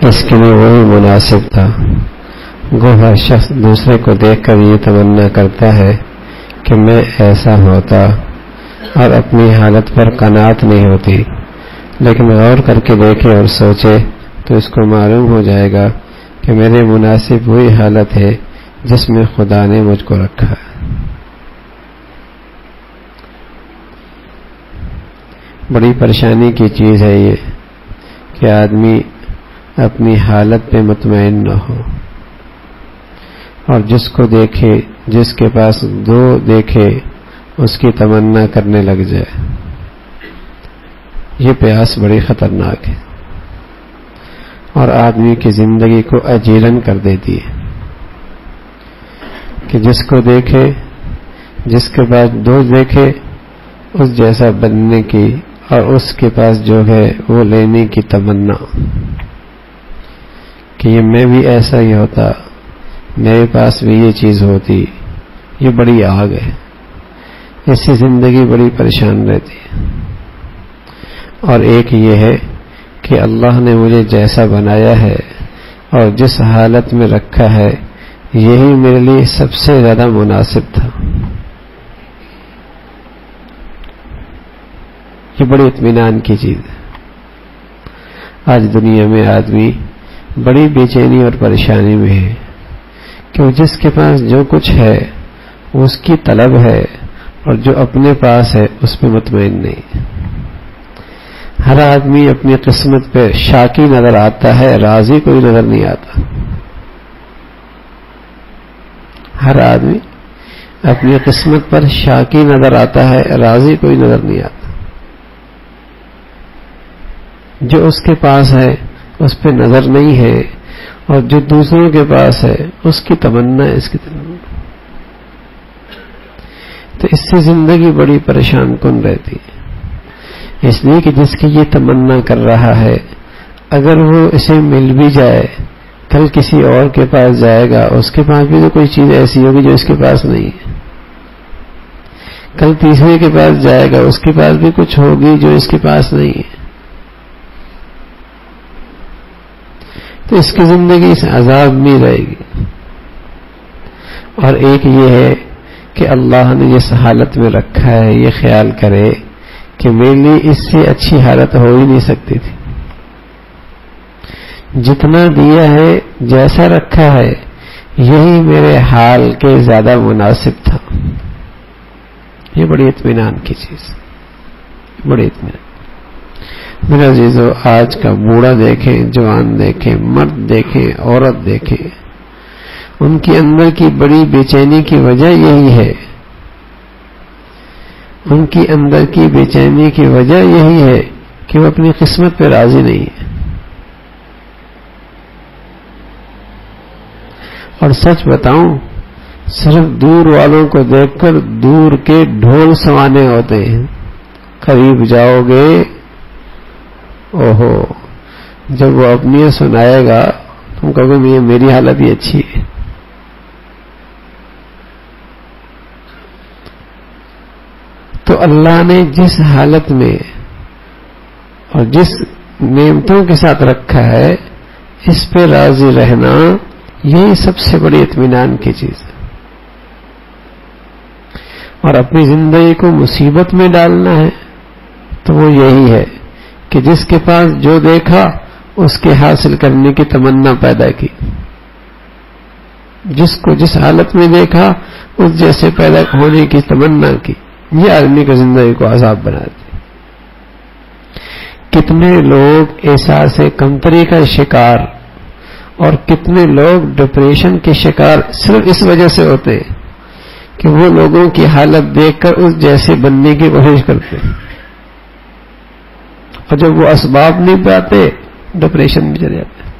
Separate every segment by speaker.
Speaker 1: اس کے لیے وہی مناسب تھا۔ گو ہر شخص دوسرے کو دیکھ کر یہ تمنا کرتا ہے کہ میں ایسا ہوتا، اور اپنی حالت پر قناعت نہیں ہوتی، لیکن غور کر کے دیکھے اور سوچے تو اس کو معلوم ہو جائے گا کہ میرے مناسب وہی حالت ہے جس میں خدا نے مجھ کو رکھا ہے۔ بڑی پریشانی کی چیز ہے یہ کہ آدمی اپنی حالت پہ مطمئن نہ ہو، اور جس کو دیکھے، جس کے پاس دو دیکھے، اس کی تمنا کرنے لگ جائے۔ یہ پیاس بڑی خطرناک ہے اور آدمی کی زندگی کو اجیرن کر دیتی ہے کہ جس کو دیکھے، جس کے پاس دو دیکھے، اس جیسا بننے کی اور اس کے پاس جو ہے وہ لینے کی تمنا کہ یہ میں بھی ایسا ہی ہوتا، میرے پاس بھی یہ چیز ہوتی۔ یہ بڑی آگ ہے، اس سے زندگی بڑی پریشان رہتی ہے۔ اور ایک یہ ہے کہ اللہ نے مجھے جیسا بنایا ہے اور جس حالت میں رکھا ہے، یہی میرے لیے سب سے زیادہ مناسب تھا۔ یہ بڑی اطمینان کی چیز ہے۔ آج دنیا میں آدمی بڑی بے چینی اور پریشانی میں ہے کہ جس کے پاس جو کچھ ہے وہ اس کی طلب ہے، اور جو اپنے پاس ہے اس پہ مطمئن نہیں۔ ہر آدمی اپنی قسمت پہ شاکی نظر آتا ہے، راضی کوئی نظر نہیں آتا۔ ہر آدمی اپنی قسمت پر شاکی نظر آتا ہے، راضی کوئی نظر نہیں آتا۔ جو اس کے پاس ہے اس پہ نظر نہیں ہے، اور جو دوسروں کے پاس ہے اس کی تمنا ہے، اس کی تمنا۔ تو اس سے زندگی بڑی پریشان کن رہتی ہے، اس لیے کہ جس کی یہ تمنا کر رہا ہے، اگر وہ اسے مل بھی جائے، کل کسی اور کے پاس جائے گا، اس کے پاس بھی تو کوئی چیز ایسی ہوگی جو اس کے پاس نہیں ہے۔ کل تیسرے کے پاس جائے گا، اس کے پاس بھی کچھ ہوگی جو اس کے پاس نہیں ہے۔ تو اس کی زندگی اس عذاب میں رہے گی۔ اور ایک یہ ہے کہ اللہ نے جس حالت میں رکھا ہے، یہ خیال کرے کہ میرے لیے اس سے اچھی حالت ہو ہی نہیں سکتی تھی۔ جتنا دیا ہے، جیسا رکھا ہے، یہی میرے حال کے زیادہ مناسب تھا۔ یہ بڑی اطمینان کی چیز، بڑی اطمینان۔ میرے عزیزو، آج کا بوڑھا دیکھیں، جوان دیکھیں، مرد دیکھیں، عورت دیکھیں، ان کے اندر کی بڑی بے چینی کی وجہ یہی ہے۔ ان کی اندر کی بے چینی کی وجہ یہی ہے کہ وہ اپنی قسمت پہ راضی نہیں ہے۔ اور سچ بتاؤں، صرف دور والوں کو دیکھ کر دور کے ڈھول سوانے ہوتے ہیں۔ قریب جاؤ گے، اوہو، جب وہ اپنی سنائے گا تم کہو گے میری حالت ہی اچھی ہے۔ تو اللہ نے جس حالت میں اور جس نعمتوں کے ساتھ رکھا ہے، اس پہ راضی رہنا، یہی سب سے بڑی اطمینان کی چیز ہے۔ اور اپنی زندگی کو مصیبت میں ڈالنا ہے تو وہ یہی ہے کہ جس کے پاس جو دیکھا اس کے حاصل کرنے کی تمنا پیدا کی، جس کو جس حالت میں دیکھا اس جیسے پیدا ہونے کی تمنا کی۔ یہ آدمی کی زندگی کو عذاب بناتی۔ کتنے لوگ احساس کمتری کا شکار اور کتنے لوگ ڈپریشن کے شکار صرف اس وجہ سے ہوتے ہیں کہ وہ لوگوں کی حالت دیکھ کر اس جیسے بننے کی کوشش کرتے ہیں، اور جب وہ اسباب نہیں پاتے ڈپریشن میں چلے جاتے ہیں،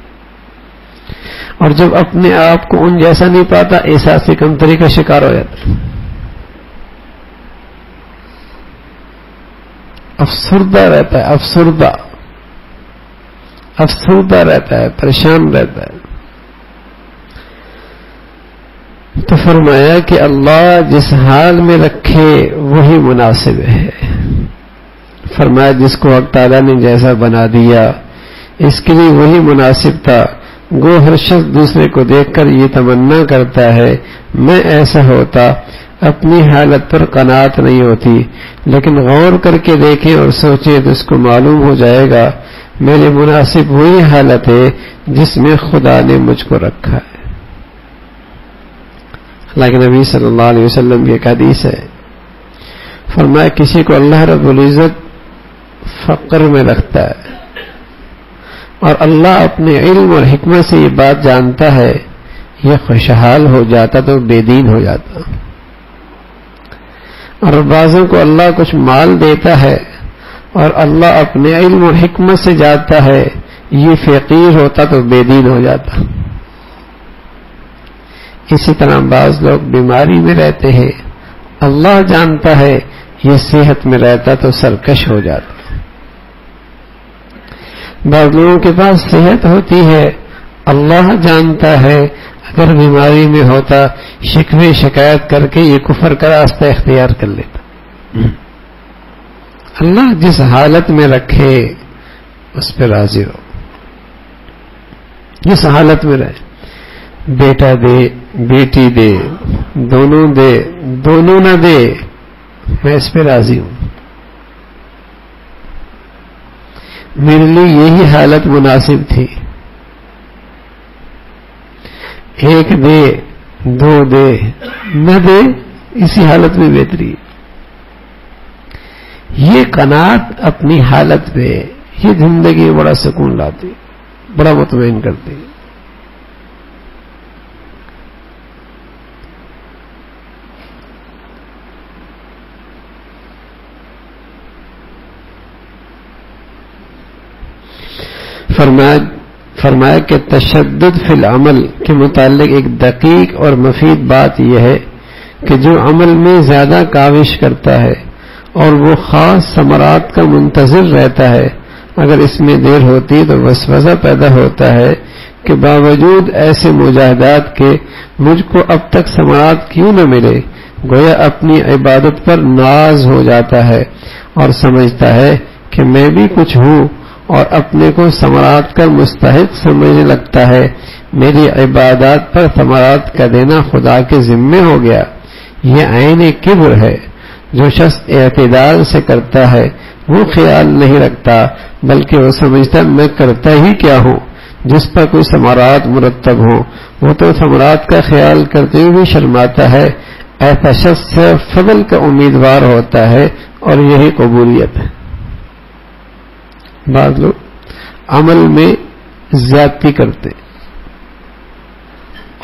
Speaker 1: اور جب اپنے آپ کو ان جیسا نہیں پاتا احساس کمتری کا شکار ہو جاتا ہے، افسردہ رہتا ہے، افسردہ رہتا ہے، پریشان رہتا ہے۔ تو فرمایا کہ اللہ جس حال میں رکھے وہی مناسب ہے۔ فرمایا جس کو حق تعالیٰ نے جیسا بنا دیا، اس کے لیے وہی مناسب تھا. گو ہر شخص دوسرے کو دیکھ کر یہ تمنا کرتا ہے میں ایسا ہوتا. اپنی حالت پر قناعت نہیں ہوتی، لیکن غور کر کے دیکھیں اور سوچیں تو اس کو معلوم ہو جائے گا میرے مناسب وہی حالت ہے جس میں خدا نے مجھ کو رکھا ہے. اللہ کے نبی صلی اللہ علیہ وسلم کی ایک حدیث ہے، فرمایا کسی کو اللہ رب العزت فقر میں رکھتا ہے اور اللہ اپنے علم اور حکمت سے یہ بات جانتا ہے، یہ خوشحال ہو جاتا تو بے دین ہو جاتا. اور بعضوں کو اللہ کچھ مال دیتا ہے اور اللہ اپنے علم اور حکمت سے جانتا ہے یہ فقیر ہوتا تو بے دین ہو جاتا. اسی طرح بعض لوگ بیماری میں رہتے ہیں، اللہ جانتا ہے یہ صحت میں رہتا تو سرکش ہو جاتا. بعض لوگوں کے پاس صحت ہوتی ہے، اللہ جانتا ہے اگر بیماری میں ہوتا شکوے شکایت کر کے یہ کفر کا راستہ اختیار کر لیتا. اللہ جس حالت میں رکھے اس پہ راضی ہو. جس حالت میں رہے، بیٹا دے بیٹی دے دونوں نہ دے، میں اس پہ راضی ہوں. میرے لیے یہی حالت مناسب تھی. ایک دے دو دے نہ دے، اسی حالت میں بہتری. یہ قناعت اپنی حالت پہ یہ زندگی میں بڑا سکون لاتی، بڑا مطمئن کرتی. فرمایا کہ تشدد فی العمل کے متعلق ایک دقیق اور مفید بات یہ ہے کہ جو عمل میں زیادہ کاوش کرتا ہے اور وہ خاص ثمرات کا منتظر رہتا ہے، اگر اس میں دیر ہوتی تو وسوسہ پیدا ہوتا ہے کہ باوجود ایسے مجاہدات کے مجھ کو اب تک ثمرات کیوں نہ ملے. گویا اپنی عبادت پر ناز ہو جاتا ہے اور سمجھتا ہے کہ میں بھی کچھ ہوں اور اپنے کو ثمرات کا مستحق سمجھنے لگتا ہے. میری عبادات پر ثمرات کا دینا خدا کے ذمے ہو گیا. یہ عین کبر ہے. جو شخص اعتدال سے کرتا ہے وہ خیال نہیں رکھتا بلکہ وہ سمجھتا میں کرتا ہی کیا ہوں. جس پر کوئی ثمرات مرتب ہو وہ تو ثمرات کا خیال کرتے ہوئے بھی شرماتا ہے. ایسا شخص صرف فضل کا امیدوار ہوتا ہے اور یہی قبولیت ہے. بعض لوگ عمل میں زیادتی کرتے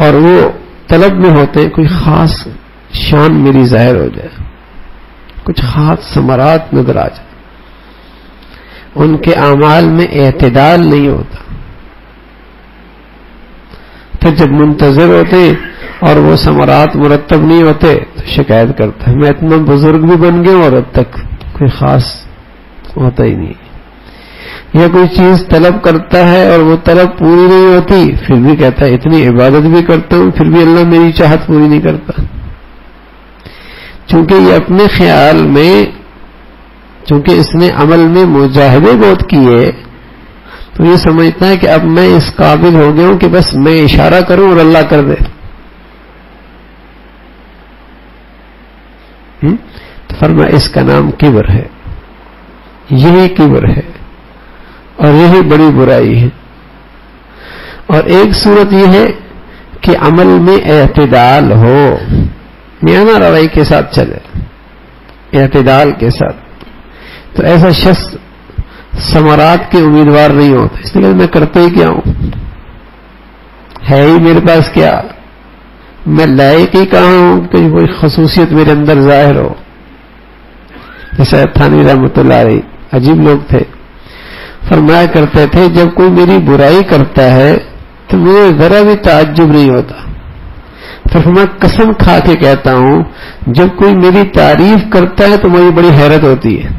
Speaker 1: اور وہ طلب میں ہوتے کوئی خاص شان میری ظاہر ہو جائے، کچھ خاص ثمرات نظر آ جائے. ان کے اعمال میں اعتدال نہیں ہوتا. پھر جب منتظر ہوتے اور وہ ثمرات مرتب نہیں ہوتے تو شکایت کرتا ہے میں اتنا بزرگ بھی بن گیا اور اب تک کوئی خاص ہوتا ہی نہیں. یا کوئی چیز طلب کرتا ہے اور وہ طلب پوری نہیں ہوتی پھر بھی کہتا ہے اتنی عبادت بھی کرتا ہوں پھر بھی اللہ میری چاہت پوری نہیں کرتا. چونکہ یہ اپنے خیال میں، چونکہ اس نے عمل میں مجاہدے بہت کیے تو یہ سمجھتا ہے کہ اب میں اس قابل ہو گیا ہوں کہ بس میں اشارہ کروں اور اللہ کر دے. تو فرمایا اس کا نام کبر ہے. یہی کبر ہے اور یہی بڑی برائی ہے. اور ایک صورت یہ ہے کہ عمل میں اعتدال ہو، میانہ روی کے ساتھ چلے، اعتدال کے ساتھ. تو ایسا شخص ثمرات کے امیدوار نہیں ہوتا. اس لیے میں کرتا ہی کیا ہوں، ہے ہی میرے پاس کیا، میں لائق ہی کہاں ہوں کہ کوئی خصوصیت میرے اندر ظاہر ہو. جیسے تھانوی رحمۃ اللہ علیہ عجیب لوگ تھے، فرمایا کرتے تھے جب کوئی میری برائی کرتا ہے تو مجھے ذرا بھی تعجب نہیں ہوتا. پھر میں قسم کھا کے کہتا ہوں جب کوئی میری تعریف کرتا ہے تو مجھے بڑی حیرت ہوتی ہے.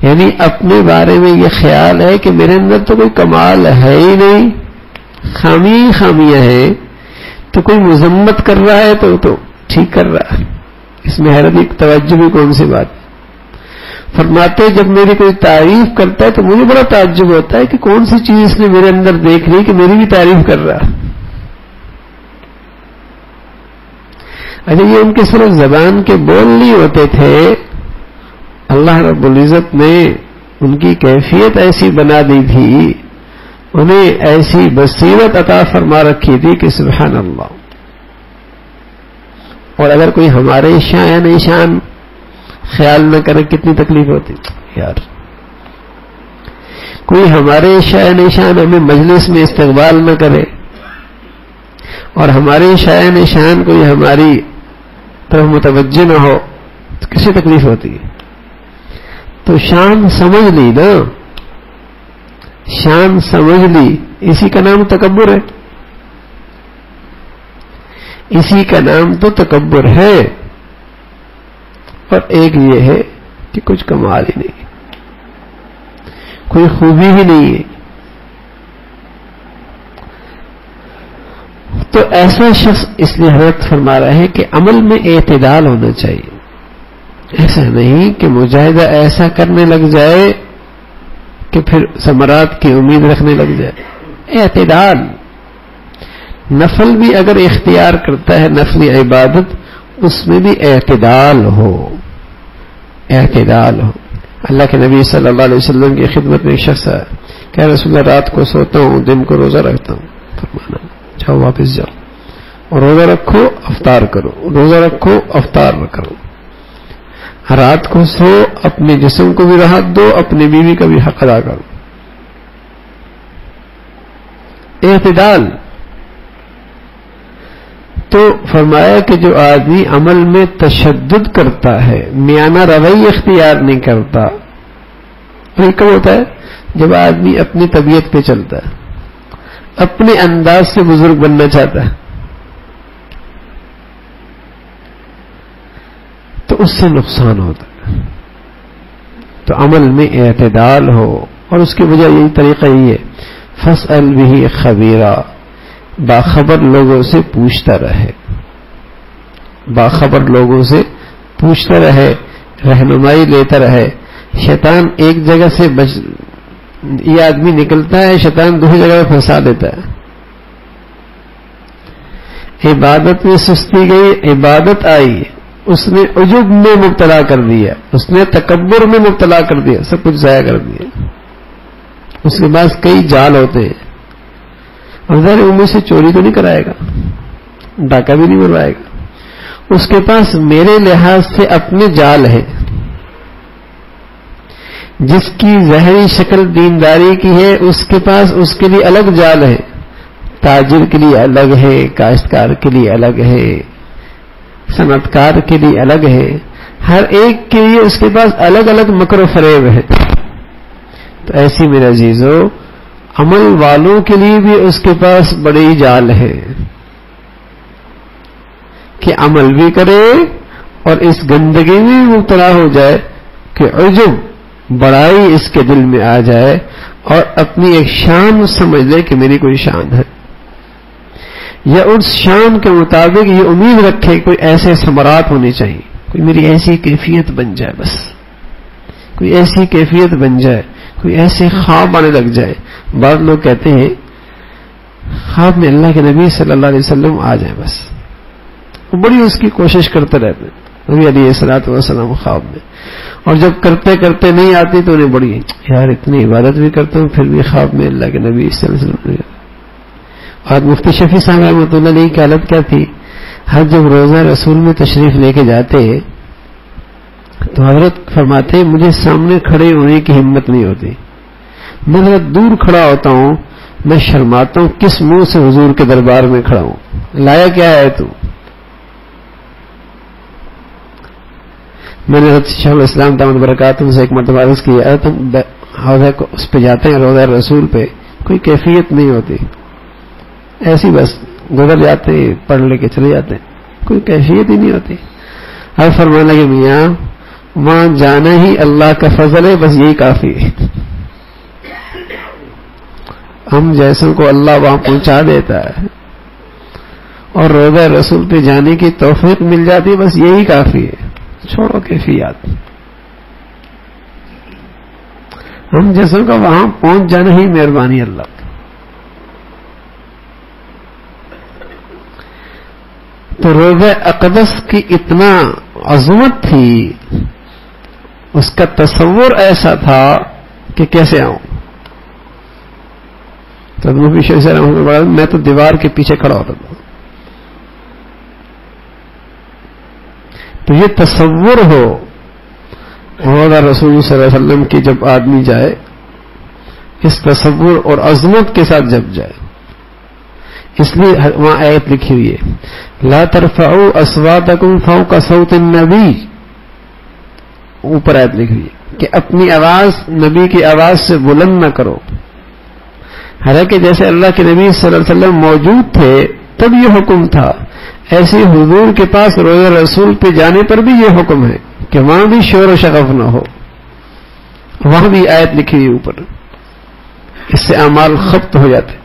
Speaker 1: یعنی اپنے بارے میں یہ خیال ہے کہ میرے اندر تو کوئی کمال ہے ہی نہیں، خامیاں ہیں، تو کوئی مذمت کر رہا ہے تو ٹھیک کر رہا ہے. اس میں حیرت کی توجہ بھی کون سی بات. فرماتے جب میری کوئی تعریف کرتا ہے تو مجھے بڑا تعجب ہوتا ہے کہ کون سی چیز اس نے میرے اندر دیکھ لی کہ میری بھی تعریف کر رہا. اچھا یہ ان کے صرف زبان کے بول نہیں ہوتے تھے, اللہ رب العزت نے ان کی کیفیت ایسی بنا دی تھی, انہیں ایسی بصیرت عطا فرما رکھی تھی کہ سبحان اللہ. اور اگر کوئی ہمارے شان شان خیال نہ کرے کتنی تکلیف ہوتی یار. کوئی ہمارے شان شان ہمیں مجلس میں استقبال نہ کرے اور ہمارے شان شان کوئی ہماری طرف متوجہ نہ ہو تو کسی تکلیف ہوتی ہے. تو شان سمجھ لی نا, شان سمجھ لی, اسی کا نام تکبر ہے, اسی کا نام تو تکبر ہے. اور ایک یہ ہے کہ کچھ کمال ہی نہیں, کوئی خوبی ہی نہیں ہے. تو ایسا شخص اس لیے حضرت فرما رہا ہے کہ عمل میں اعتدال ہونا چاہیے. ایسا نہیں کہ مجاہدہ ایسا کرنے لگ جائے کہ پھر ثمرات کی امید رکھنے لگ جائے. اعتدال. نفل بھی اگر اختیار کرتا ہے, نفلی عبادت, اس میں بھی اعتدال ہو, اعتدال ہو. اللہ کے نبی صلی اللہ علیہ وسلم کی خدمت میں ایک شخص ہے, کہ رسول اللہ رات کو سوتا ہوں, دن کو روزہ رکھتا ہوں. فرمانا جاؤ واپس جاؤ اور روزہ رکھو افطار کرو, روزہ رکھو افطار کرو. رات کو سو, اپنے جسم کو بھی راحت دو, اپنی بیوی کا بھی حق ادا کرو. اعتدال. تو فرمایا کہ جو آدمی عمل میں تشدد کرتا ہے, میانہ روی اختیار نہیں کرتا, یہ کب ہوتا ہے جب آدمی اپنی طبیعت پہ چلتا ہے, اپنے انداز سے بزرگ بننا چاہتا ہے, تو اس سے نقصان ہوتا ہے. تو عمل میں اعتدال ہو, اور اس کی وجہ یہی طریقہ یہی ہے, فاسأل بہ خبیرا, باخبر لوگوں سے پوچھتا رہے, باخبر لوگوں سے پوچھتا رہے, رہنمائی لیتا رہے. شیطان ایک جگہ سے یہ آدمی نکلتا ہے, شیطان دوسری جگہ پہ پھنسا دیتا ہے. عبادت میں سستی گئی, عبادت آئی, اس نے عجب میں مبتلا کر دیا, اس نے تکبر میں مبتلا کر دیا, سب کچھ ضائع کر دیا. اس کے پاس کئی جال ہوتے ہیں, اور ظاہر ان میں سے چوری تو نہیں کرائے گا, ڈاکہ بھی نہیں بنوائے گا. اس کے پاس میرے لحاظ سے اپنے جال ہیں. جس کی ظاہری شکل دینداری کی ہے, اس کے پاس اس کے لیے الگ جال ہے. تاجر کے لیے الگ ہے, کاشتکار کے لیے الگ ہے, صنعتکار کے لیے الگ ہے. ہر ایک کے لیے اس کے پاس الگ الگ مکر و فریب ہے. تو ایسی میرے عزیزو, عمل والوں کے لیے بھی اس کے پاس بڑی جال ہے کہ عمل بھی کرے اور اس گندگی میں مبتلا ہو جائے کہ عجب, بڑائی اس کے دل میں آ جائے, اور اپنی ایک شان سمجھ لے کہ میری کوئی شان ہے, یا اس شان کے مطابق یہ امید رکھے کوئی ایسے ثمرات ہونے چاہیے, کوئی میری ایسی کیفیت بن جائے, بس کوئی ایسی کیفیت بن جائے, کوئی ایسے خواب آنے لگ جائے. بعض لوگ کہتے ہیں خواب میں اللہ کے نبی صلی اللہ علیہ وسلم آ جائیں, بس وہ بڑی اس کی کوشش کرتے رہتے ہیں نبی علیہ الصلوۃ والسلام خواب میں, اور جب کرتے کرتے نہیں آتی تو انہیں بڑی یار اتنی عبادت بھی کرتا ہوں پھر بھی خواب میں اللہ کے نبی صلی اللہ علیہ وسلم. اور مفتی شفیع صاحب رحمۃ اللہ علیہ کی حالت کیا تھی, ہر جب روزہ رسول میں تشریف لے کے جاتے تو حضرت فرماتے مجھے سامنے کھڑے ہونے کی ہمت نہیں ہوتی, میں ذرا دور کھڑا ہوتا ہوں, میں شرماتا ہوں کس منہ سے حضور کے دربار میں کھڑا ہوں, لایا کیا ہے تو. میں نے حضرت شیخ الاسلام دامت برکاتہ سے ایک مرتبہ عرض کیا, ہم اس پہ جاتے ہیں روزہ رسول پہ, کوئی کیفیت نہیں ہوتی, ایسی بس گزر جاتے پڑھ لے کے چلے جاتے ہیں, کوئی کیفیت ہی نہیں ہوتی. ہر فرمانے لگے میاں وہاں جانا ہی اللہ کا فضل ہے, بس یہی کافی ہے. ہم جیسوں کو اللہ وہاں پہنچا دیتا ہے اور روضہ رسول پہ جانے کی توفیق مل جاتی ہے, بس یہی کافی ہے, چھوڑو کیفیات. ہم جیسوں کا وہاں پہنچ جانا ہی مہربانی اللہ کی. تو روضہ اقدس کی اتنا عظمت تھی، اس کا تصور ایسا تھا کہ کیسے آؤں. تو نبی شیخ میں تو دیوار کے پیچھے کھڑا ہوتا تھا. تو یہ تصور ہو روضہ رسول صلی اللہ علیہ وسلم کی جب آدمی جائے، اس تصور اور عظمت کے ساتھ جب جائے، اس لیے وہاں آیت لکھی ہوئی ہے لا ترفعوا اصواتکم فوق صوت النبی. اوپر آیت لکھی ہوئی ہے کہ اپنی آواز نبی کی آواز سے بلند نہ کرو. حالانکہ جیسے اللہ کے نبی صلی اللہ علیہ وسلم موجود تھے تب یہ حکم تھا، ایسے حضور کے پاس روضہ رسول پہ جانے پر بھی یہ حکم ہے کہ وہاں بھی شور و شغف نہ ہو. وہاں بھی آیت لکھی ہوئی اوپر، اس سے اعمال خبط ہو جاتے.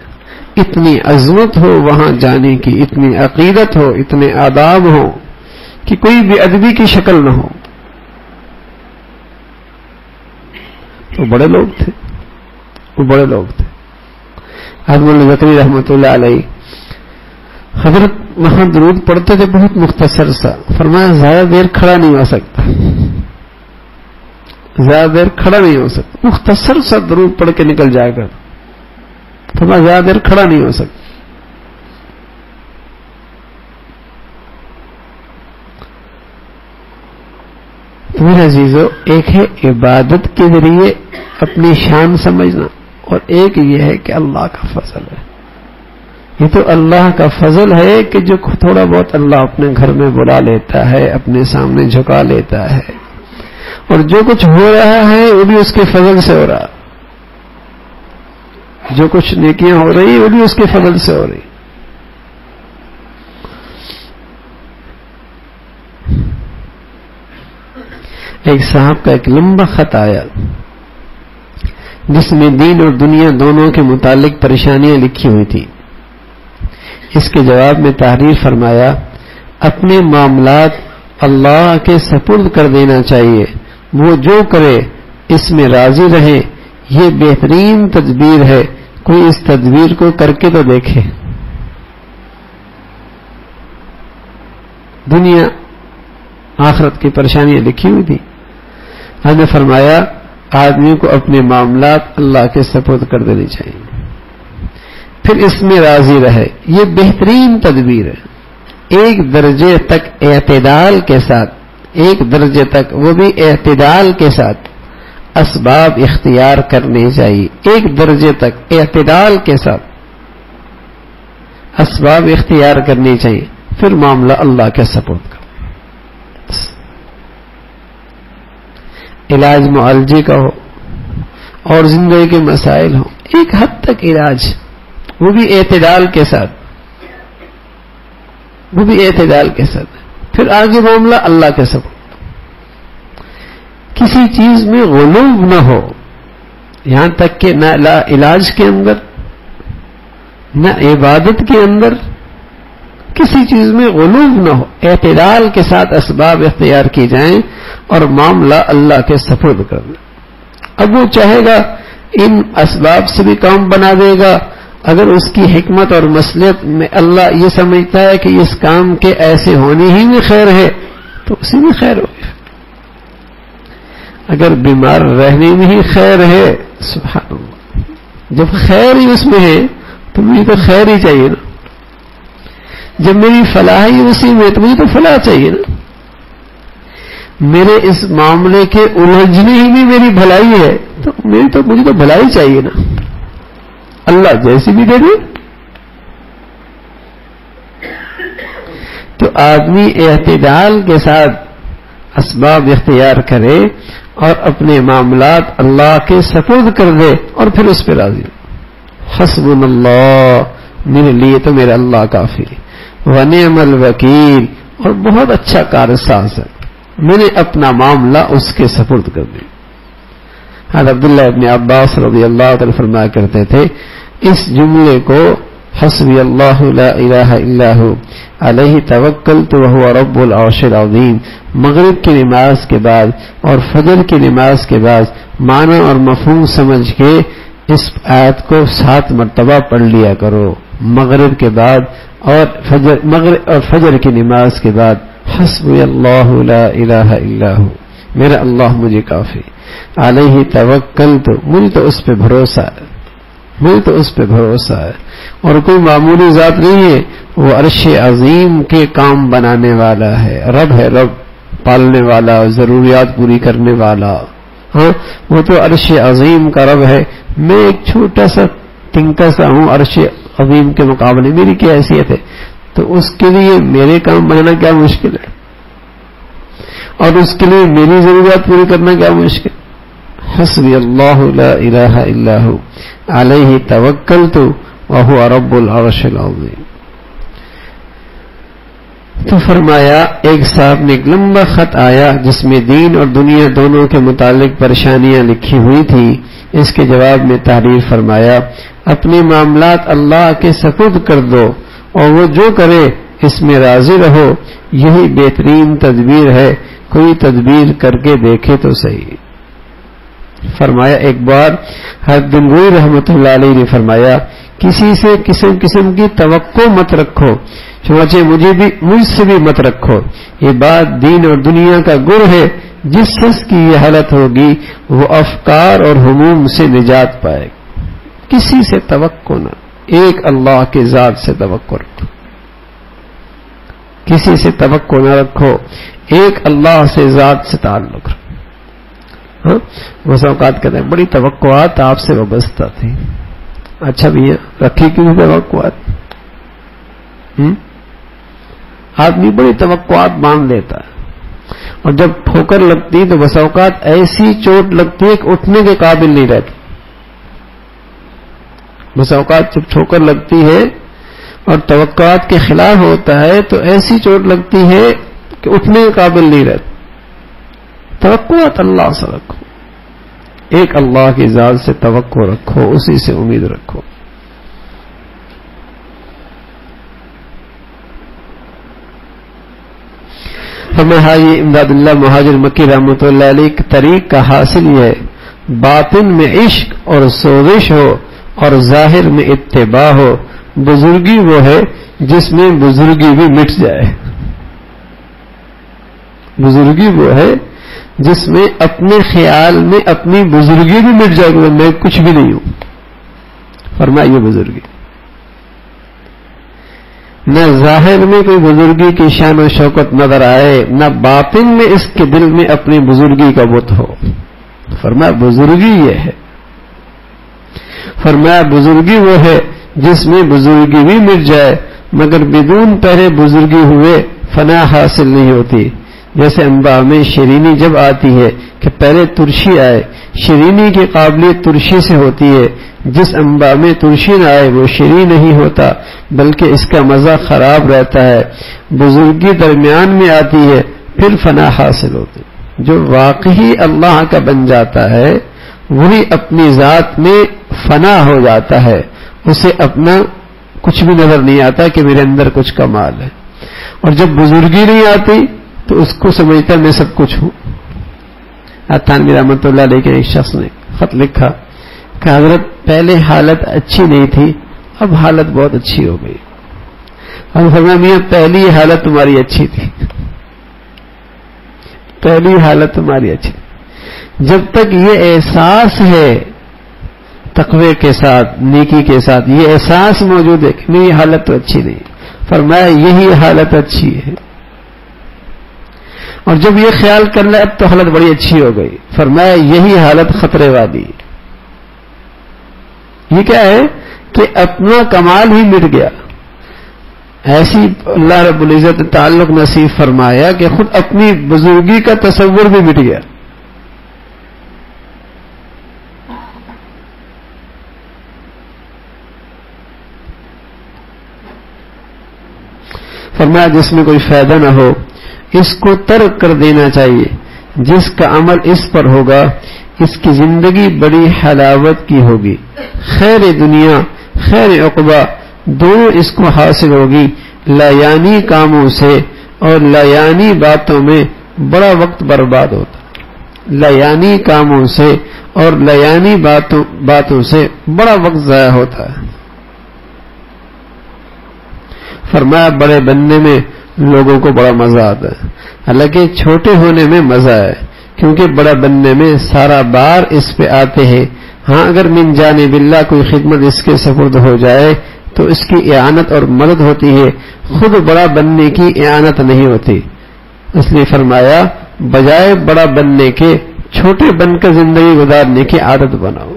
Speaker 1: اتنی عظمت ہو وہاں جانے کی، اتنی عقیدت ہو، اتنے آداب ہو کہ کوئی بے ادبی کی شکل نہ ہو. تو بڑے لوگ تھے، وہ بڑے لوگ تھے. حضرت الزکری رحمۃ اللہ علیہ حضرت وہاں درود پڑھتے تھے بہت مختصر سا. فرمایا زیادہ دیر کھڑا نہیں ہو سکتا، زیادہ دیر کھڑا نہیں ہو سکتا، مختصر سا درود پڑھ کے نکل جائے گا. فرمایا زیادہ دیر کھڑا نہیں ہو سکتا. تو میرے عزیزو، ایک ہے عبادت کے ذریعے اپنی شان سمجھنا، اور ایک یہ ہے کہ اللہ کا فضل ہے. یہ تو اللہ کا فضل ہے کہ جو تھوڑا بہت اللہ اپنے گھر میں بلا لیتا ہے، اپنے سامنے جھکا لیتا ہے، اور جو کچھ ہو رہا ہے وہ بھی اس کے فضل سے ہو رہا. جو کچھ نیکیاں ہو رہی وہ بھی اس کے فضل سے ہو رہی. ایک صاحب کا ایک لمبا خط آیا جس میں دین اور دنیا دونوں کے متعلق پریشانیاں لکھی ہوئی تھی. اس کے جواب میں تحریر فرمایا اپنے معاملات اللہ کے سپرد کر دینا چاہیے، وہ جو کرے اس میں راضی رہے، یہ بہترین تدبیر ہے. کوئی اس تدبیر کو کر کے تو دیکھے. دنیا آخرت کی پریشانیاں لکھی ہوئی تھی. ہم نے فرمایا آدمی کو اپنے معاملات اللہ کے سپرد کر دینی چاہیے، پھر اس میں راضی رہے، یہ بہترین تدبیر ہے. ایک درجے تک اعتدال کے ساتھ، ایک درجے تک وہ بھی اعتدال کے ساتھ اسباب اختیار کرنے چاہیے. ایک درجے تک اعتدال کے ساتھ اسباب اختیار کرنے چاہیے، پھر معاملہ اللہ کے سپرد کر. علاج معالجے کا ہو اور زندگی کے مسائل ہوں، ایک حد تک علاج، وہ بھی اعتدال کے ساتھ، وہ بھی اعتدال کے ساتھ. پھر آگے معاملہ اللہ کے سپرد. کسی چیز میں غلو نہ ہو، یہاں تک کہ نہ علاج کے اندر نہ عبادت کے اندر کسی چیز میں غلو نہ ہو. اعتدال کے ساتھ اسباب اختیار کی جائیں اور معاملہ اللہ کے سپرد کر دیں. اب وہ چاہے گا ان اسباب سے بھی کام بنا دے گا، اگر اس کی حکمت اور مصلحت میں اللہ یہ سمجھتا ہے کہ اس کام کے ایسے ہونے ہی میں خیر ہے تو اسی میں خیر ہوگا. اگر بیمار رہنے میں ہی خیر ہے، سبحان اللہ، جب خیر ہی اس میں ہے تو مجھے تو خیر ہی چاہیے نا. جب میری فلاح ہی اسی میں تو مجھے تو فلاح چاہیے نا. میرے اس معاملے کے الجھنے ہی میں میری بھلائی ہے تو مجھے تو بھلائی چاہیے نا. اللہ جیسی بھی دے دے. تو آدمی اعتدال کے ساتھ اسباب اختیار کرے اور اپنے معاملات اللہ کے سپرد کر دے اور پھر اس پہ راضی. حسبنا اللہ، میرے لیے تو میرا اللہ کافی، ونعم الوکیل، اور بہت اچھا کارساز ہے، میں نے اپنا معاملہ اس کے سپرد کر دیا. حضرت عبداللہ ابن عباس رضی اللہ تعالی فرمایا کرتے تھے اس جملے کو حسبی اللہ لا الہ الا ہو علیہ توکلت وہو رب العرش العظیم. مغرب کی نماز کے بعد اور فجر کی نماز کے بعد معنی اور مفہوم سمجھ کے اس آیت کو 7 مرتبہ پڑھ لیا کرو. مغرب کے بعد اور فجر کی نماز کے بعد حسبی اللہ لا الہ الا ہو، میرا اللہ مجھے کافی، علیہ توکلت، مجھے تو اس پہ بھروسہ ہے، مجھے تو اس پہ بھروسہ ہے. اور کوئی معمولی ذات نہیں ہے، وہ عرش عظیم کے کام بنانے والا ہے، رب ہے، رب پالنے والا، ضروریات پوری کرنے والا. ہاں وہ تو عرش عظیم کا رب ہے. میں ایک چھوٹا سا تنکا سا ہوں عرش عظیم کے مقابلے، میری کیا حیثیت ہے؟ تو اس کے لیے میرے کام بنانا کیا مشکل ہے، اور اس کے لیے میری ضروریات پوری کرنا کیا مشکل. حسبی اللہ لا الہ الا ہو علیہ توکلت وہو رب العرش العظیم. تو فرمایا ایک صاحب نے ایک لمبا خط آیا جس میں دین اور دنیا دونوں کے متعلق پریشانیاں لکھی ہوئی تھی. اس کے جواب میں تحریر فرمایا اپنے معاملات اللہ کے سپرد کر دو اور وہ جو کرے اس میں راضی رہو، یہی بہترین تدبیر ہے، کوئی تدبیر کر کے دیکھے تو صحیح. فرمایا ایک بار حضرت گنگوئی رحمۃ اللہ علیہ نے فرمایا کسی سے قسم کی توقع مت رکھو، چنانچہ مجھ سے بھی مت رکھو. یہ بات دین اور دنیا کا گر ہے. جس شخص کی یہ حالت ہوگی وہ افکار اور ہموم سے نجات پائے. کسی سے توقع نہ، ایک اللہ کے ذات سے توقع رکھو. کسی سے توقع نہ رکھو، ایک اللہ سے ذات سے تعلق رکھو. ہاں بس اوقات کہتے ہیں بڑی توقعات آپ سے وابستہ تھی. اچھا بھیا رکھی کیوں توقعات؟ آدمی بڑی توقعات باندھ لیتا ہے اور جب ٹھوکر لگتی تو بس اوقات ایسی چوٹ لگتی ہے کہ اٹھنے کے قابل نہیں رہتی. بس اوقات جب ٹھوکر لگتی ہے اور توقعات کے خلاف ہوتا ہے تو ایسی چوٹ لگتی ہے کہ اٹھنے کے قابل نہیں رہتی. توقعات اللہ سے رکھو، ایک اللہ کی ذات سے توقع رکھو، اسی سے امید رکھو. حاجی امداد اللہ مہاجر مکی رحمۃ اللہ علیہ کے طریق کا حاصل یہ ہے باطن میں عشق اور سوزش ہو اور ظاہر میں اتباع ہو. بزرگی وہ ہے جس میں بزرگی بھی مٹ جائے. بزرگی وہ ہے جس میں اپنے خیال میں اپنی بزرگی بھی مٹ جائے گی، میں کچھ بھی نہیں ہوں. فرمائیے بزرگی نہ ظاہر میں کوئی بزرگی کی شان و شوکت نظر آئے، نہ باطن میں اس کے دل میں اپنی بزرگی کا بت ہو. فرمایا بزرگی یہ ہے. فرمایا بزرگی وہ ہے جس میں بزرگی بھی مٹ جائے مگر بدون پہلے بزرگی ہوئے فنا حاصل نہیں ہوتی. جیسے انباء میں شیرینی جب آتی ہے کہ پہلے ترشی آئے، شیرینی کی قابلیت ترشی سے ہوتی ہے. جس انباء میں ترشی نہ آئے وہ شیرین نہیں ہوتا بلکہ اس کا مزہ خراب رہتا ہے. بزرگی درمیان میں آتی ہے پھر فنا حاصل ہوتی. جو واقعی اللہ کا بن جاتا ہے وہی اپنی ذات میں فنا ہو جاتا ہے. اسے اپنا کچھ بھی نظر نہیں آتا کہ میرے اندر کچھ کمال ہے. اور جب بزرگی نہیں آتی تو اس کو سمجھتا میں سب کچھ ہوں. تھانوی رحمۃ اللہ علیہ کے ایک شخص نے خط لکھا کہ حضرت پہلے حالت اچھی نہیں تھی، اب حالت بہت اچھی ہو گئی. ہم فرمایا میاں پہلی حالت تمہاری اچھی تھی، پہلی حالت تمہاری اچھی. جب تک یہ احساس ہے تقوی کے ساتھ، نیکی کے ساتھ، یہ احساس موجود ہے کہ میری حالت تو اچھی نہیں. فرمایا یہی حالت اچھی ہے. اور جب یہ خیال کر لے اب تو حالت بڑی اچھی ہو گئی، فرمایا یہی حالت خطرے والی. یہ کیا ہے کہ اپنا کمال ہی مٹ گیا. ایسی اللہ رب العزت تعلق نصیب فرمایا کہ خود اپنی بزرگی کا تصور بھی مٹ گیا. فرمایا جس میں کوئی فائدہ نہ ہو اس کو ترک کر دینا چاہیے. جس کا عمل اس پر ہوگا اس کی زندگی بڑی حلاوت کی ہوگی. خیر دنیا، خیر عقبہ دونوں اس کو حاصل ہوگی لایانی کاموں سے اور لایانی باتوں میں بڑا وقت برباد ہوتا ہے. لایانی کاموں سے اور لایانی باتوں سے بڑا وقت ضائع ہوتا ہے. فرمایا بڑے بننے میں لوگوں کو بڑا مزہ آتا ہے، حالانکہ چھوٹے ہونے میں مزہ ہے، کیونکہ بڑا بننے میں سارا بار اس پہ آتے ہیں. ہاں اگر من جانب اللہ کوئی خدمت اس کے سپرد ہو جائے تو اس کی اعانت اور مدد ہوتی ہے، خود بڑا بننے کی اعانت نہیں ہوتی. اس لیے فرمایا بجائے بڑا بننے کے چھوٹے بن کر زندگی گزارنے کی عادت بناؤ.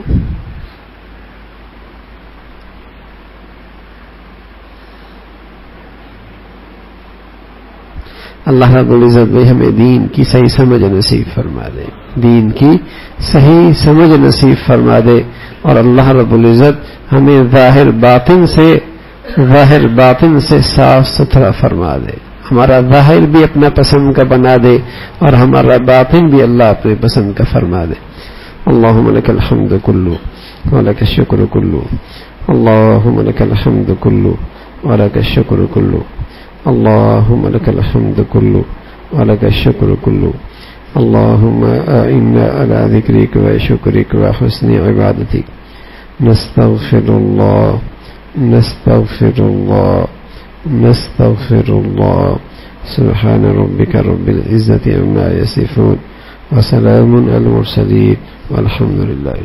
Speaker 1: اللہ رب العزت بھی ہمیں دین کی صحیح سمجھ نصیب فرما دے، دین کی صحیح سمجھ نصیب فرما دے، اور اللہ رب العزت ہمیں ظاہر باطن سے صاف ستھرا فرما دے. ہمارا ظاہر بھی اپنا پسند کا بنا دے اور ہمارا باطن بھی اللہ اپنے پسند کا فرما دے. اللہم لک الحمد کلو ولک الشکر کلو، اللہم لک الحمد کلو ولک الشکر کلو، اللہم لک الحمد کلو ولک الشکر کلو، اللہم اعنا علی ذکرک و شکرک و حسن عبادتک. نستغفر اللہ نستغفر اللہ نستغفر اللہ. سبحان ربک رب العزت عما یصفون وسلام علی المرسلین والحمد للہ.